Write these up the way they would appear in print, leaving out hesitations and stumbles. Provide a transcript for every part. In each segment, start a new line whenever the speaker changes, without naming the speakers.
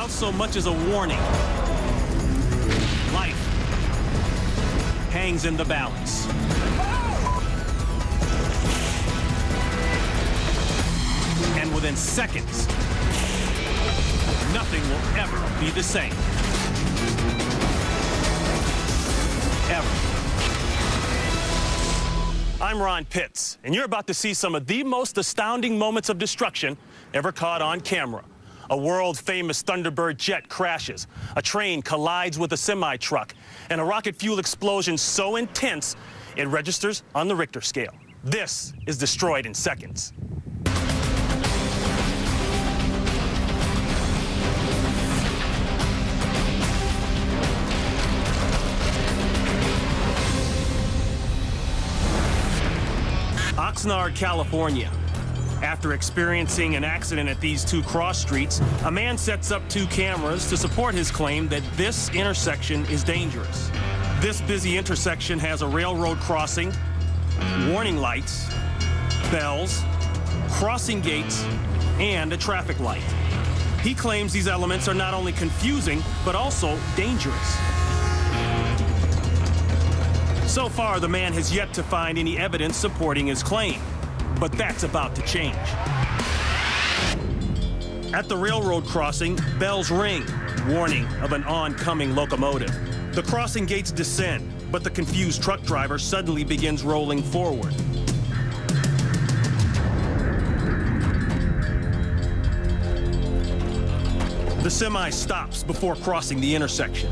without so much as a warning. Life hangs in the balance. And within seconds, nothing will ever be the same. Ever. I'm Ron Pitts, and you're about to see some of the most astounding moments of destruction ever caught on camera. A world-famous Thunderbird jet crashes, a train collides with a semi-truck, and a rocket fuel explosion so intense it registers on the Richter scale. This is destroyed in seconds. Oxnard, California. After experiencing an accident at these two cross streets, a man sets up two cameras to support his claim that this intersection is dangerous. This busy intersection has a railroad crossing, warning lights, bells, crossing gates, and a traffic light. He claims these elements are not only confusing, but also dangerous. So far, the man has yet to find any evidence supporting his claim, but that's about to change. At the railroad crossing, bells ring, warning of an oncoming locomotive. The crossing gates descend, but the confused truck driver suddenly begins rolling forward. The semi stops before crossing the intersection.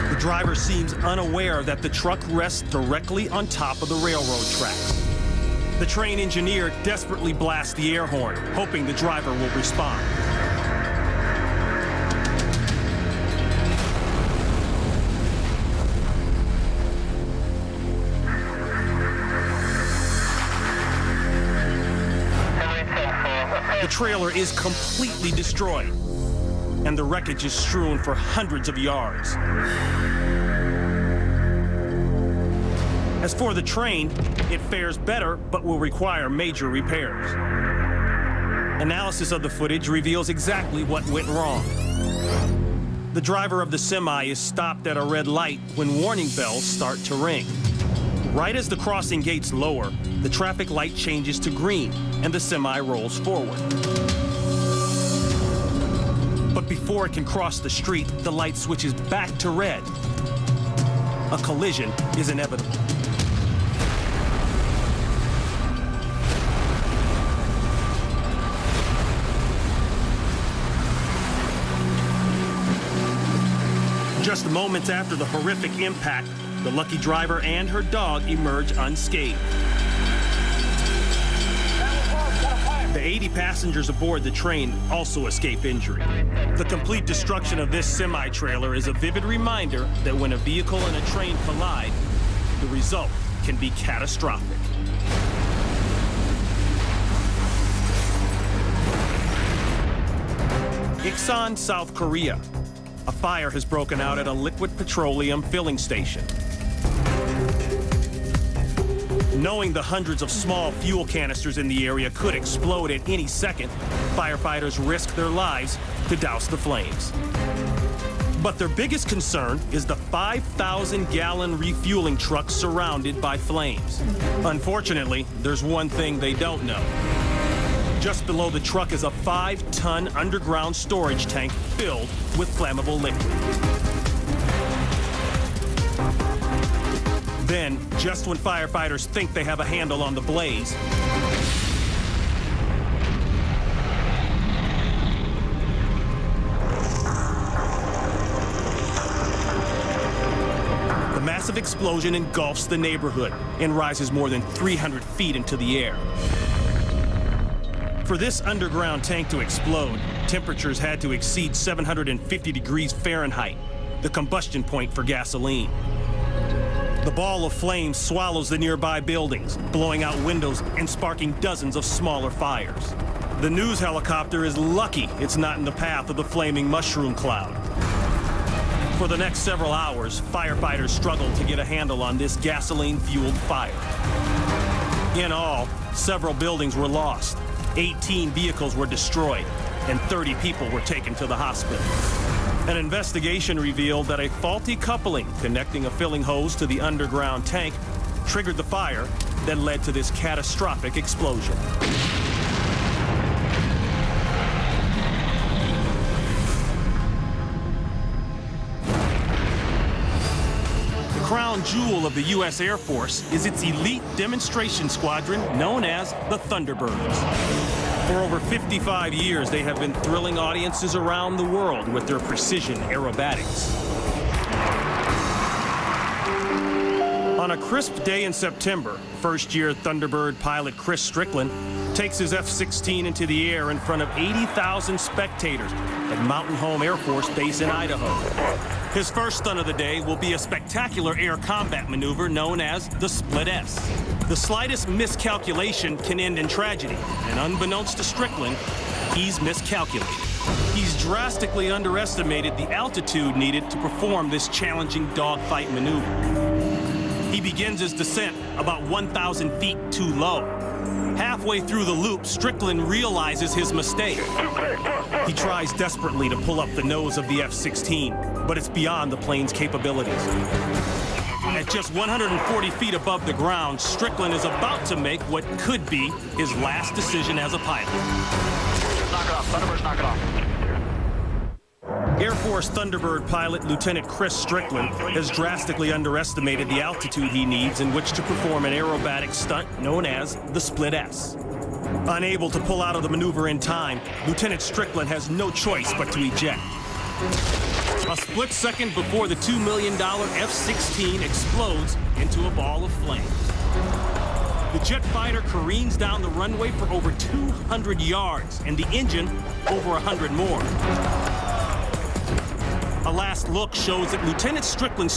The driver seems unaware that the truck rests directly on top of the railroad tracks. The train engineer desperately blasts the air horn, hoping the driver will respond. The trailer is completely destroyed, and the wreckage is strewn for hundreds of yards. As for the train, it fares better, but will require major repairs. Analysis of the footage reveals exactly what went wrong. The driver of the semi is stopped at a red light when warning bells start to ring. Right as the crossing gates lower, the traffic light changes to green, and the semi rolls forward. But before it can cross the street, the light switches back to red. A collision is inevitable. Just moments after the horrific impact, the lucky driver and her dog emerge unscathed. The 80 passengers aboard the train also escape injury. The complete destruction of this semi-trailer is a vivid reminder that when a vehicle and a train collide, the result can be catastrophic. Iksan, South Korea. A fire has broken out at a liquid petroleum filling station. Knowing the hundreds of small fuel canisters in the area could explode at any second, firefighters risk their lives to douse the flames. But their biggest concern is the 5,000-gallon refueling truck surrounded by flames. Unfortunately, there's one thing they don't know. Just below the truck is a 5-ton underground storage tank filled with flammable liquid. Then, just when firefighters think they have a handle on the blaze, the massive explosion engulfs the neighborhood and rises more than 300 feet into the air. For this underground tank to explode, temperatures had to exceed 750 degrees Fahrenheit, the combustion point for gasoline. The ball of flames swallows the nearby buildings, blowing out windows and sparking dozens of smaller fires. The news helicopter is lucky it's not in the path of the flaming mushroom cloud. For the next several hours, firefighters struggled to get a handle on this gasoline-fueled fire. In all, several buildings were lost. 18 vehicles were destroyed, and 30 people were taken to the hospital. An investigation revealed that a faulty coupling connecting a filling hose to the underground tank triggered the fire that led to this catastrophic explosion. The crown jewel of the U.S. Air Force is its elite demonstration squadron known as the Thunderbirds. For over 55 years, they have been thrilling audiences around the world with their precision aerobatics. On a crisp day in September, first-year Thunderbird pilot Chris Strickland takes his F-16 into the air in front of 80,000 spectators at Mountain Home Air Force Base in Idaho. His first stunt of the day will be a spectacular air combat maneuver known as the Split S. The slightest miscalculation can end in tragedy, and unbeknownst to Strickland, he's miscalculated. He's drastically underestimated the altitude needed to perform this challenging dogfight maneuver. He begins his descent about 1,000 feet too low. Halfway through the loop, Strickland realizes his mistake. He tries desperately to pull up the nose of the F-16, but it's beyond the plane's capabilities. At just 140 feet above the ground, Strickland is about to make what could be his last decision as a pilot.
Knock it off. Thunderbirds, knock it off.
Air Force Thunderbird pilot Lieutenant Chris Strickland has drastically underestimated the altitude he needs in which to perform an aerobatic stunt known as the Split S. Unable to pull out of the maneuver in time, Lieutenant Strickland has no choice but to eject. A split second before the $2 million F-16 explodes into a ball of flames. The jet fighter careens down the runway for over 200 yards and the engine over 100 more. A last look shows that Lieutenant Strickland